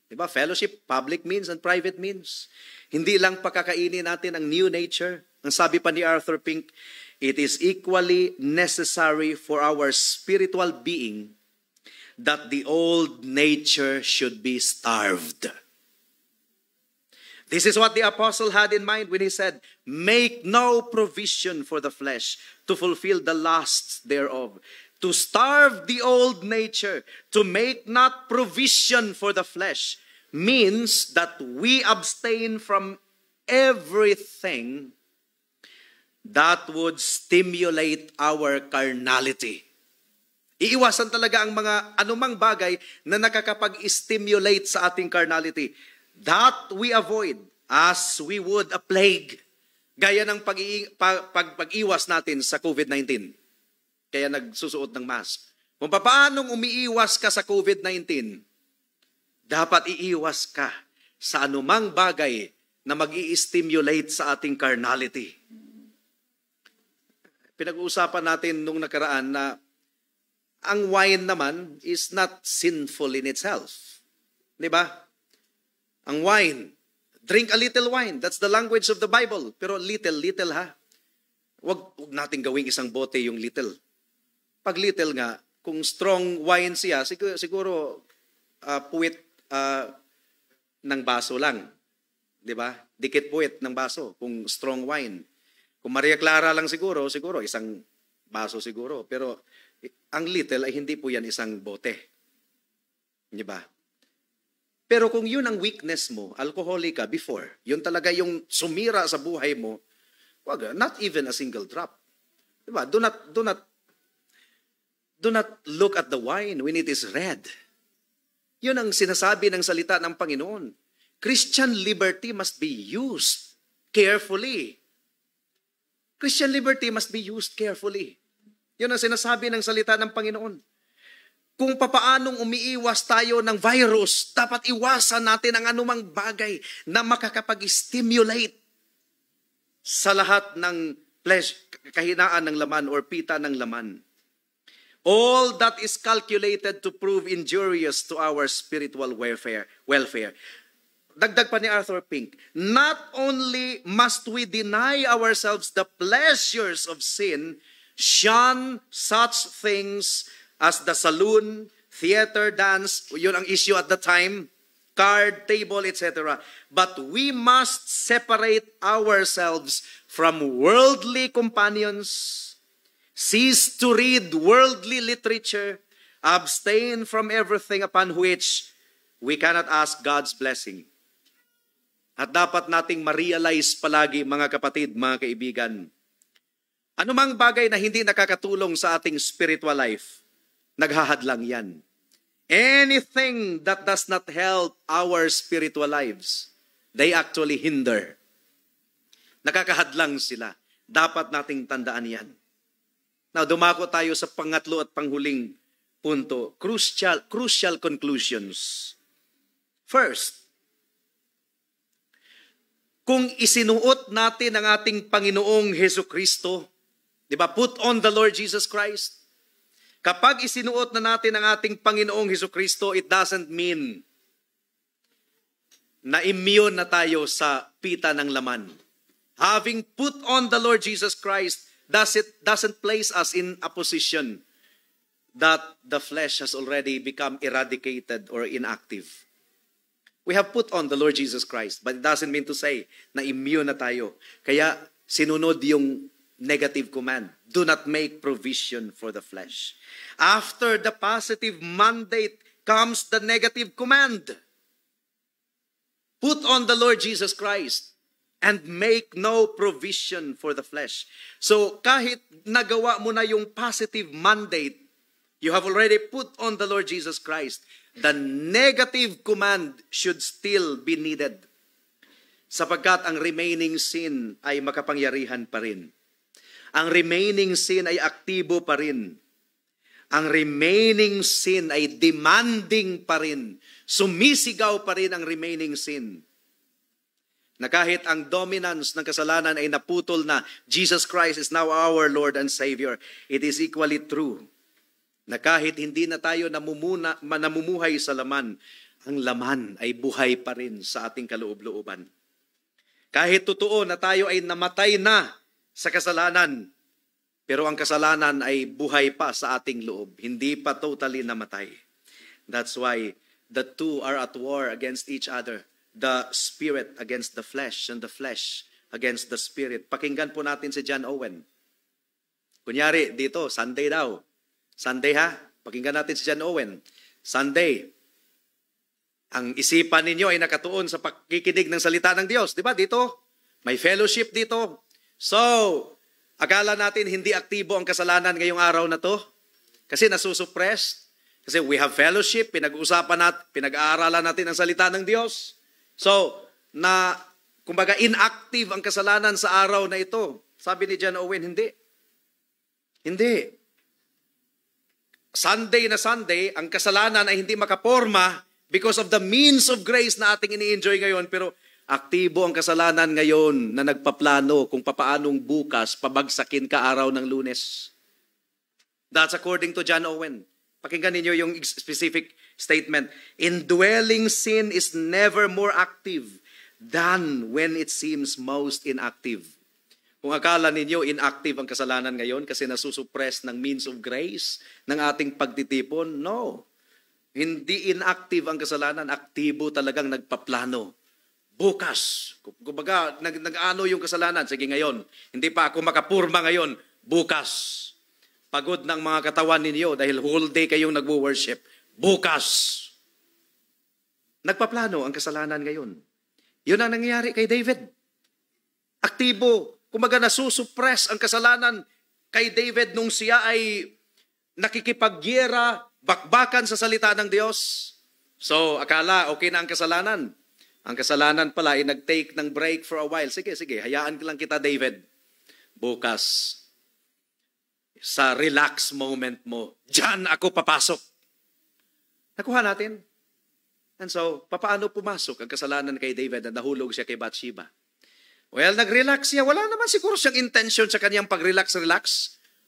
Diba? Fellowship, public means and private means. Hindi lang pakakainin natin ang new nature. Ang sabi pa ni Arthur Pink, it is equally necessary for our spiritual being that the old nature should be starved. This is what the apostle had in mind when he said, make no provision for the flesh to fulfill the lusts thereof. To starve the old nature, to make not provision for the flesh, means that we abstain from everything that would stimulate our carnality. Iiwasan talaga ang mga anumang bagay na nakakapag-stimulate sa ating carnality. That we avoid as we would a plague. Gaya ng pag-iwas natin sa COVID-19. Kaya nagsusuot ng mask. Kung paanong umiiwas ka sa COVID-19, dapat iiwas ka sa anumang bagay na mag-i-stimulate sa ating carnality. pinag-uusapan natin nung nakaraan na ang wine naman is not sinful in itself. Di ba? Ang wine, drink a little wine. That's the language of the Bible. Pero little ha. Wag natin gawing isang bote yung little. Pag little nga, kung strong wine siya, siguro puwit ng baso lang. Di ba? Dikit puwit ng baso kung strong wine. Kung Maria Clara lang siguro isang baso siguro. Pero ang little ay hindi po yan isang bote. Di ba? Pero kung yun ang weakness mo, alcoholic ka before, yun talaga yung sumira sa buhay mo, wag, not even a single drop. Di ba? Do not look at the wine when it is red. Yun ang sinasabi ng salita ng Panginoon. Christian liberty must be used carefully. Christian liberty must be used carefully. Yun ang sinasabi ng salita ng Panginoon. Kung papaanong umiiwas tayo ng virus, dapat iwasan natin ang anumang bagay na makakapag-stimulate sa lahat ng kahinaan ng laman or pita ng laman. All that is calculated to prove injurious to our spiritual welfare. Dagdag pa ni Arthur Pink, not only must we deny ourselves the pleasures of sin, shun such things as the saloon, theater, dance, yun ang issue at the time, card, table, etc. But we must separate ourselves from worldly companions, cease to read worldly literature, abstain from everything upon which we cannot ask God's blessing. At dapat nating ma-realize palagi, mga kapatid, mga kaibigan, anumang bagay na hindi nakakatulong sa ating spiritual life, naghahadlang yan. Anything that does not help our spiritual lives, they actually hinder. Nakakahadlang sila. Dapat nating tandaan yan. Now, dumako tayo sa pangatlo at panghuling punto. Crucial conclusions. First, kung isinuot natin ang ating Panginoong Hesukristo, di ba, put on the Lord Jesus Christ. Kapag isinuot na natin ang ating Panginoong Hesukristo, it doesn't mean na immune na tayo sa pita ng laman. Having put on the Lord Jesus Christ, doesn't place us in a position that the flesh has already become eradicated or inactive. We have put on the Lord Jesus Christ, but it doesn't mean to say na immune na tayo. Kaya sinunod yung negative command. Do not make provision for the flesh. After the positive mandate comes the negative command. Put on the Lord Jesus Christ and make no provision for the flesh. So kahit nagawa mo na yung positive mandate, you have already put on the Lord Jesus Christ. The negative command should still be needed sapagkat ang remaining sin ay makapangyarihan pa rin. Ang remaining sin ay aktibo pa rin. Ang remaining sin ay demanding pa rin. Sumisigaw pa rin ang remaining sin. Na kahit ang dominance ng kasalanan ay naputol na, Jesus Christ is now our Lord and Savior. It is equally true na kahit hindi na tayo namumuhay sa laman, ang laman ay buhay pa rin sa ating kaloob-looban. Kahit totoo na tayo ay namatay na sa kasalanan, pero ang kasalanan ay buhay pa sa ating loob. Hindi pa totally namatay. That's why the two are at war against each other. The spirit against the flesh and the flesh against the spirit. Pakinggan po natin si John Owen. Kunyari, dito, Sunday daw. Sunday ha? Pakinggan natin si John Owen. Sunday. Ang isipan ninyo ay nakatuon sa pakikinig ng salita ng Diyos. Di ba? Dito, may fellowship dito. So, akala natin hindi aktibo ang kasalanan ngayong araw na to? Kasi nasusuppressed. Kasi we have fellowship, pinag-uusapan natin, pinag-aaralan natin ang salita ng Diyos. So, kumbaga inactive ang kasalanan sa araw na ito. Sabi ni John Owen, hindi. Hindi. Sunday na Sunday, ang kasalanan ay hindi makaporma because of the means of grace na ating ini-enjoy ngayon. Pero Aktibo ang kasalanan ngayon na nagpaplano kung papaanong bukas pabagsakin ka araw ng Lunes. That's according to John Owen. Pakinggan ninyo yung specific statement. Indwelling sin is never more active than when it seems most inactive. Kung akala ninyo inactive ang kasalanan ngayon kasi nasusuppress ng means of grace ng ating pagtitipon, no. Hindi inactive ang kasalanan, aktibo talagang nagpaplano. Bukas. Kumbaga, nag-ano yung kasalanan? Sige ngayon. Hindi pa ako makapurma ngayon. Bukas. Pagod ng mga katawan ninyo dahil whole day kayong nagwo-worship. Bukas. Nagpaplano ang kasalanan ngayon. Yun ang nangyayari kay David. Aktibo. Kumbaga nasusuppress ang kasalanan kay David nung siya ay nakikipagyera, bakbakan sa salita ng Diyos. So, akala okay na ang kasalanan. Ang kasalanan pala ay nag-take ng break for a while. Sige, hayaan lang kita, David. Bukas, sa relax moment mo, diyan ako papasok. Nakuha natin. And so, papaano pumasok ang kasalanan kay David na nahulog siya kay Bathsheba? Well, nag-relax siya. Wala naman siguro siyang intention sa kanyang pag-relax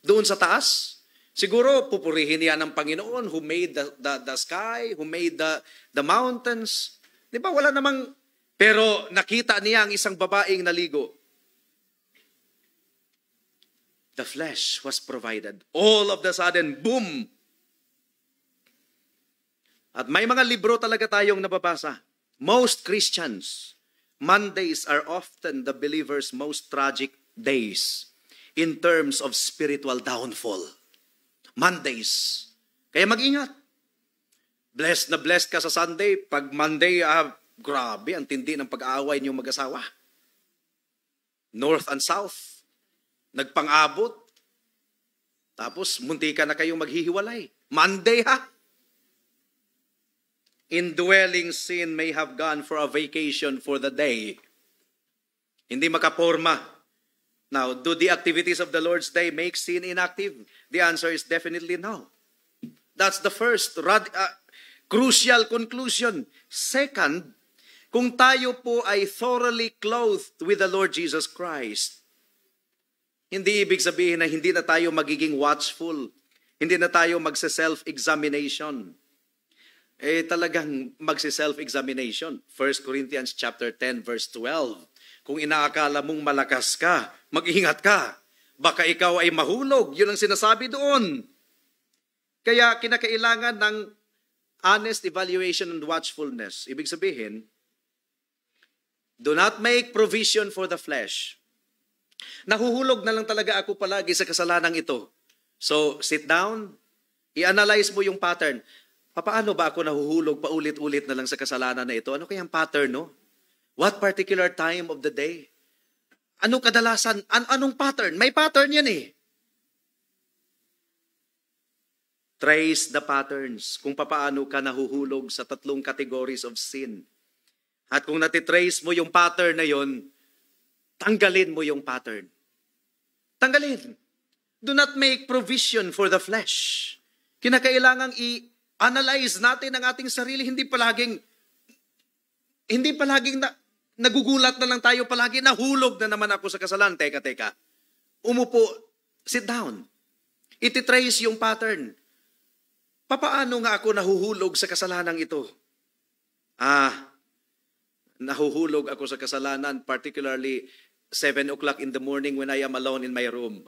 doon sa taas. Siguro, pupurihin niya ng Panginoon who made the sky, who made the mountains. Di ba? Wala namang... Pero nakita niya ang isang babaeng naligo. The flesh was provided. All of the sudden, boom! At may mga libro talaga tayong nababasa. Most Christians, Mondays are often the believer's most tragic days in terms of spiritual downfall. Mondays. Kaya mag-ingat. Blessed na blessed ka sa Sunday. Pag Monday, grabe, ang tindi ng pag-aaway niyong mag-asawa. North and South. Nagpang-abot. Tapos, munti ka na kayong maghihiwalay. Monday, ha? Indwelling sin may have gone for a vacation for the day. Hindi makaporma. Now, do the activities of the Lord's day make sin inactive? The answer is definitely no. That's the first crucial conclusion. Second, kung tayo po ay thoroughly clothed with the Lord Jesus Christ, hindi ibig sabihin na hindi na tayo magiging watchful. Hindi na tayo magse-self-examination. Talagang magse-self-examination. 1 Corinthians chapter 10 verse 12. Kung inaakala mong malakas ka, mag-ingat ka. Baka ikaw ay mahulog. Yun ang sinasabi doon. Kaya kinakailangan ng honest evaluation and watchfulness. Ibig sabihin, do not make provision for the flesh. Nahuhulog na lang talaga ako palagi sa kasalanang ito. So, sit down, i-analyze mo yung pattern. Paano ba ako nahuhulog paulit-ulit na lang sa kasalanan na ito? Ano kayang pattern, no? What particular time of the day? Anong kadalasan? Anong pattern? May pattern yan eh. Trace the patterns kung paano ka nahuhulog sa tatlong categories of sin. At kung natitrace mo yung pattern na yon, tanggalin mo yung pattern. Tanggalin. Do not make provision for the flesh. Kinakailangang i-analyze natin ang ating sarili. Hindi palaging nagugulat na lang tayo palagi. Nahulog na naman ako sa kasalanan. Teka. Umupo. Sit down. Ititrace yung pattern. Papaano nga ako nahuhulog sa kasalanang ito? Nahuhulog ako sa kasalanan, particularly 7 o'clock in the morning when I am alone in my room.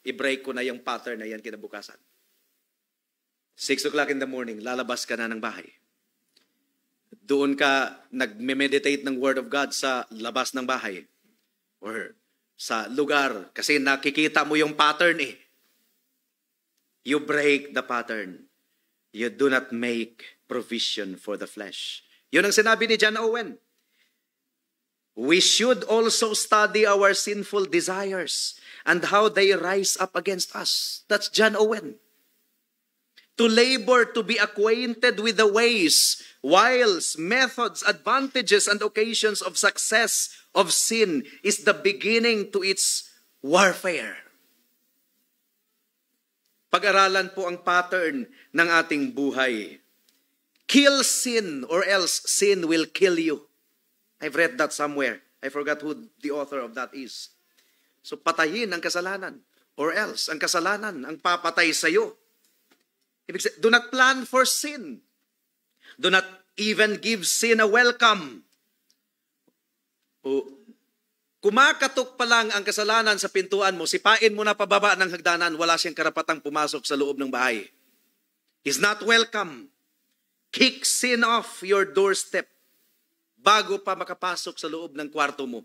I-break ko na yung pattern na yan kinabukasan. 6 o'clock in the morning, lalabas ka na ng bahay. Doon ka nagme-meditate ng Word of God sa labas ng bahay. Or sa lugar. Kasi nakikita mo yung pattern eh. You break the pattern. You do not make provision for the flesh. Yun ang sinabi ni John Owen. We should also study our sinful desires and how they rise up against us. That's John Owen. To labor to be acquainted with the ways, wiles, methods, advantages, and occasions of success of sin is the beginning to its warfare. Pag-aralan po ang pattern ng ating buhay. Kill sin or else sin will kill you. I've read that somewhere. I forgot who the author of that is. So patayin ang kasalanan. Or else, ang kasalanan ang papatay sa iyo. Ibig sabihin, do not plan for sin. Do not even give sin a welcome. O, kumakatok pa lang ang kasalanan sa pintuan mo, sipain mo na pababa ng hagdanan, wala siyang karapatang pumasok sa loob ng bahay. He's not welcome. Kick sin off your doorstep bago pa makapasok sa loob ng kwarto mo.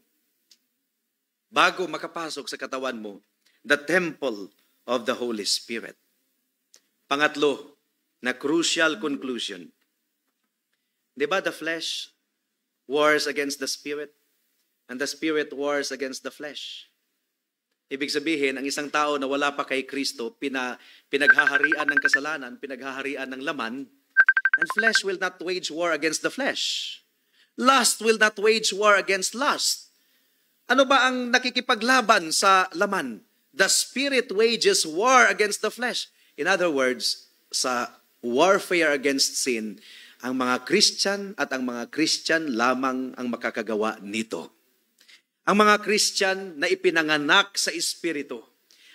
Bago makapasok sa katawan mo, the temple of the Holy Spirit. Pangatlo, na crucial conclusion. Diba the flesh wars against the spirit and the spirit wars against the flesh? Ibig sabihin, ang isang tao na wala pa kay Kristo, pinaghaharian ng kasalanan, pinaghaharian ng laman, and flesh will not wage war against the flesh. Lust will not wage war against lust. Ano ba ang nakikipaglaban sa laman? The spirit wages war against the flesh. In other words, sa warfare against sin, ang mga Christian at ang mga Christian lamang ang makakagawa nito. Ang mga Christian na ipinanganak sa Espiritu.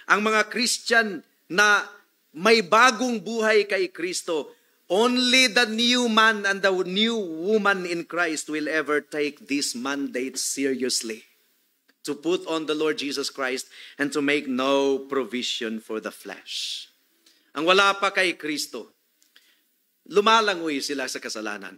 Ang mga Christian na may bagong buhay kay Kristo. Only the new man and the new woman in Christ will ever take this mandate seriously. To put on the Lord Jesus Christ and to make no provision for the flesh. Ang wala pa kay Kristo, lumalangoy sila sa kasalanan.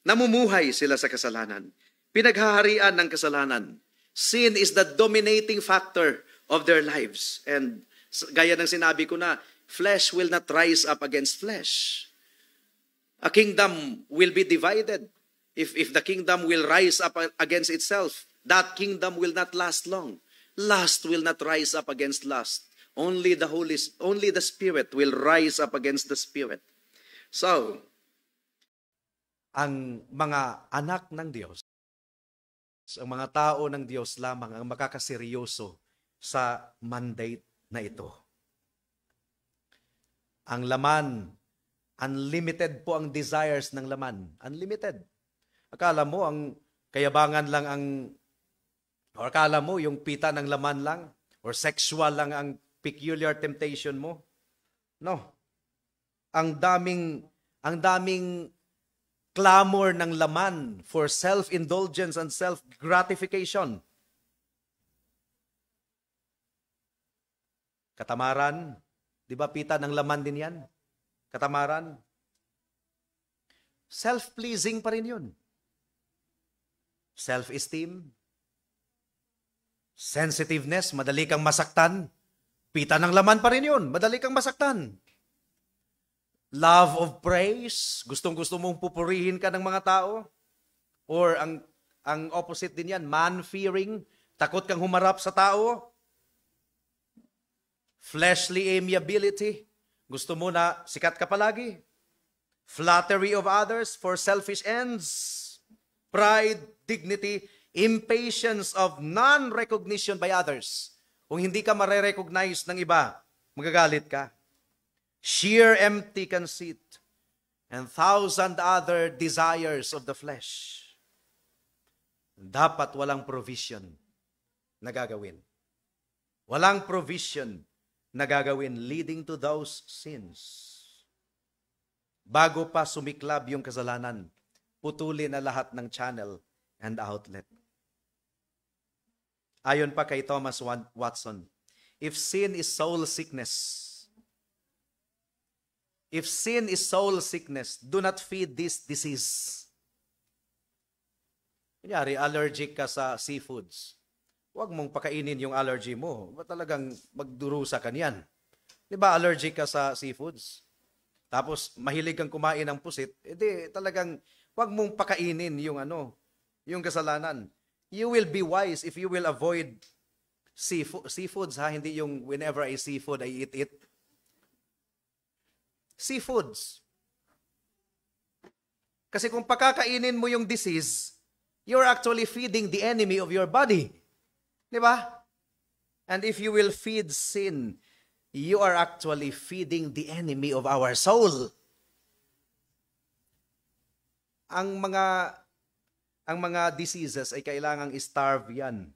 Namumuhay sila sa kasalanan. Pinaghaharian ng kasalanan. Sin is the dominating factor of their lives. And gaya ng sinabi ko na, flesh will not rise up against flesh. A kingdom will be divided. If the kingdom will rise up against itself, that kingdom will not last long. Lust will not rise up against lust. Only the Spirit will rise up against the Spirit. So, ang mga anak ng Diyos, ang mga tao ng Diyos lamang ang makakaseryoso sa mandate na ito. Ang laman, unlimited po ang desires ng laman. Unlimited. Akala mo ang kayabangan lang or akala mo yung pita ng laman lang or sexual lang ang peculiar temptation mo? No. Ang daming clamor ng laman for self-indulgence and self-gratification. Katamaran, di ba pita ng laman din yan? Katamaran. Self-pleasing pa rin yun. Self-esteem. Sensitiveness, madali kang masaktan. Pita ng laman pa rin yun, madali kang masaktan. Love of praise, gustong-gusto mong pupurihin ka ng mga tao. Or ang opposite din yan, man-fearing, takot kang humarap sa tao. Fleshly amiability, gusto mo na sikat ka palagi. Flattery of others for selfish ends. Pride, dignity, impatience of non-recognition by others. Kung hindi ka mare-recognize ng iba, magagalit ka. Sheer empty conceit and thousand other desires of the flesh. Dapat walang provision na gagawin. Walang provision na gagawin leading to those sins. Bago pa sumiklab yung kasalanan, putulin na lahat ng channel and outlet. Ayon pa kay Thomas Watson, if sin is soul sickness, do not feed this disease. Kunyari, allergic ka sa seafoods. Huwag mong pakainin yung allergy mo. Ba talagang magdurusa ka niyan? Di ba allergic ka sa seafoods? Tapos mahilig kang kumain ng pusit, edi talagang huwag mong pakainin yung kasalanan. You will be wise if you will avoid seafoods, ha? Hindi yung whenever I see food, I eat it. Seafoods. Kasi kung pakakainin mo yung disease, you're actually feeding the enemy of your body. Di ba? And if you will feed sin, you are actually feeding the enemy of our soul. Ang mga ang mga diseases ay kailangang starve yan.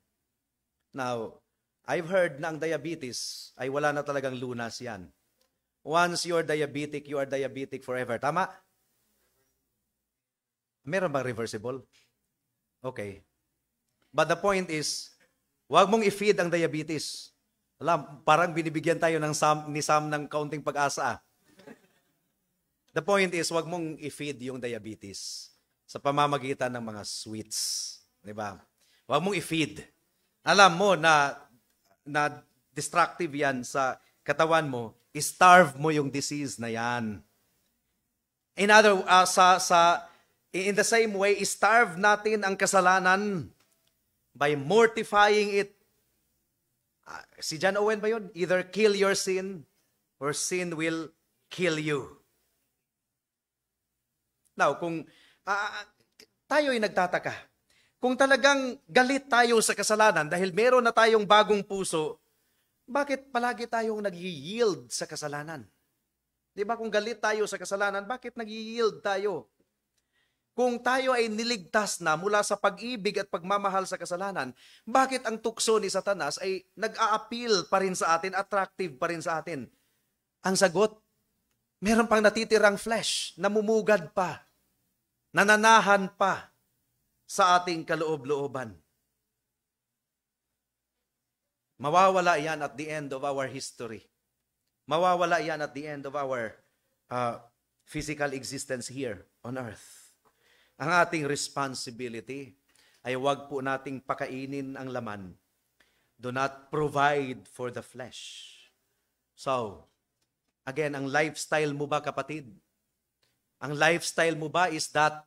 Now, I've heard na ang diabetes ay wala na talagang lunas yan. Once you're diabetic, you are diabetic forever. Tama? Meron bang reversible? Okay. But the point is, wag mong i-feed ang diabetes. Alam, parang binibigyan tayo ni Sam ng kaunting pag-asa. The point is, wag mong i-feed yung diabetes sa pamamagitan ng mga sweets. Diba? Wag mong i-feed. Alam mo na destructive yan sa katawan mo, starve mo yung disease na yan. In the same way, starve natin ang kasalanan by mortifying it. Si John Owen ba yun? Either kill your sin or sin will kill you. Now, kung tayo'y nagtataka, kung talagang galit tayo sa kasalanan dahil meron na tayong bagong puso, bakit palagi tayong nag-yield sa kasalanan? Di ba kung galit tayo sa kasalanan, bakit nag-yield tayo? Kung tayo ay niligtas na mula sa pag-ibig at pagmamahal sa kasalanan, bakit ang tukso ni Satanas ay nag-a-appeal pa rin sa atin, attractive pa rin sa atin? Ang sagot, meron pang natitirang flesh, namumugad pa, nananahan pa sa ating kaloob-looban. Mawawala yan at the end of our history. Mawawala yan at the end of our physical existence here on earth. Ang ating responsibility ay huwag po nating pakainin ang laman. Do not provide for the flesh. So, again, ang lifestyle mo ba, kapatid? Ang lifestyle mo ba is that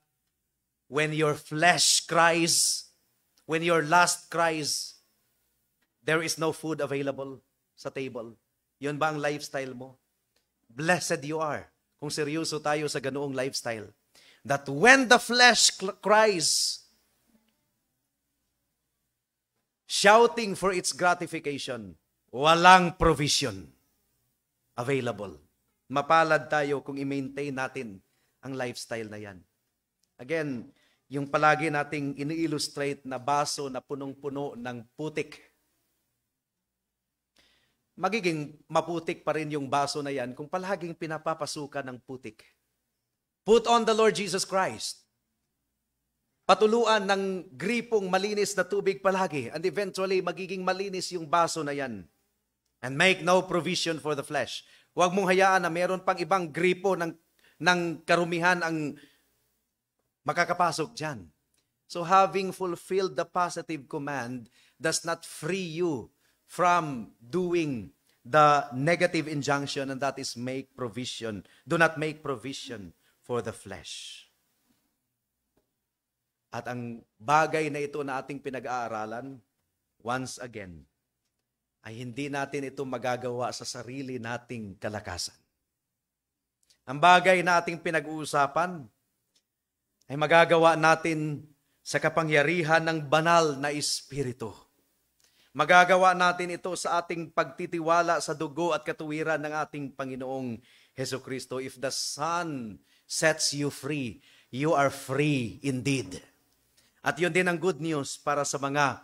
when your flesh cries, when your lust cries, there is no food available sa table? Yun ba ang lifestyle mo? Blessed you are kung seryoso tayo sa ganoong lifestyle. That when the flesh cries, shouting for its gratification, walang provision available. Mapalad tayo kung i-maintain natin ang lifestyle na yan. Again, yung palagi nating ini-illustrate na baso na punong-puno ng putik. Magiging maputik pa rin yung baso na yan kung palaging pinapapasukan ng putik. Put on the Lord Jesus Christ. Patuluan ng gripong malinis na tubig palagi and eventually magiging malinis yung baso na yan. And make no provision for the flesh. Huwag mong hayaan na meron pang ibang gripo ng karumihan ang makakapasok dyan. So having fulfilled the positive command does not free you from doing the negative injunction, and that is make provision. Do not make provision for the flesh. At ang bagay na ito na ating pinag-aaralan, once again, ay hindi natin ito magagawa sa sarili nating kalakasan. Ang bagay na ating pinag-uusapan ay magagawa natin sa kapangyarihan ng banal na Espiritu. Magagawa natin ito sa ating pagtitiwala sa dugo at katuwiran ng ating Panginoong Hesukristo. If the Son sets you free, you are free indeed. At yun din ang good news para sa mga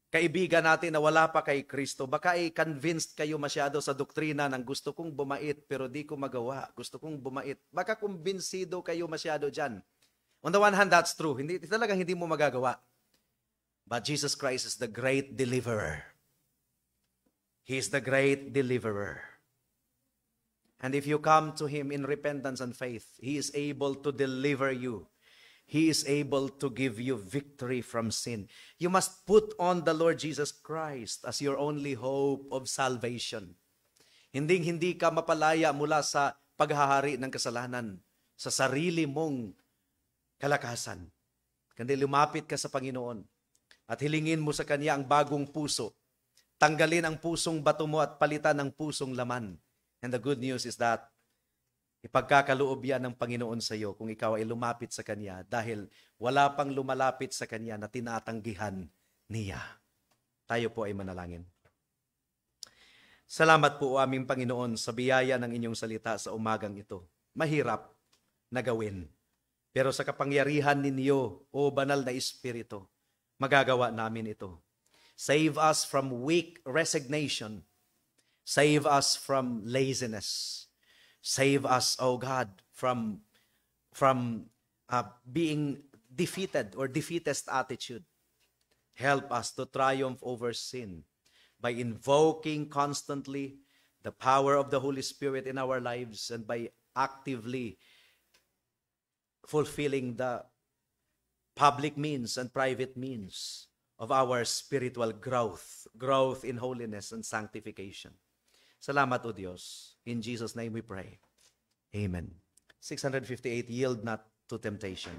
kaibigan natin na wala pa kay Kristo. Baka ay convinced kayo masyado sa doktrina ng gusto kong bumait pero di ko magawa. Gusto kong bumait. Baka kumbinsido kayo masyado dyan. On the one hand, that's true. Talagang hindi mo magagawa. But Jesus Christ is the great deliverer. He is the great deliverer. And if you come to Him in repentance and faith, He is able to deliver you. He is able to give you victory from sin. You must put on the Lord Jesus Christ as your only hope of salvation. Hindi ka mapalaya mula sa paghahari ng kasalanan, sa sarili mong kalakasan. Kundi lumapit ka sa Panginoon at hilingin mo sa Kanya ang bagong puso. Tanggalin ang pusong bato mo at palitan ang pusong laman. And the good news is that ipagkakaloob yan ng Panginoon sa iyo kung ikaw ay lumapit sa Kanya dahil wala pang lumalapit sa Kanya na tinatanggihan niya. Tayo po ay manalangin. Salamat po, aming Panginoon, sa biyaya ng inyong salita sa umagang ito. Mahirap na gawin. Pero sa kapangyarihan ninyo, O Banal na Espiritu, magagawa namin ito. Save us from weak resignation. Save us from laziness. Save us, O God, from being defeated or defeatist attitude. Help us to triumph over sin by invoking constantly the power of the Holy Spirit in our lives and by actively fulfilling the public means and private means of our spiritual growth in holiness and sanctification. Salamat, O Diyos. In Jesus' name we pray. Amen. 658, yield not to temptation.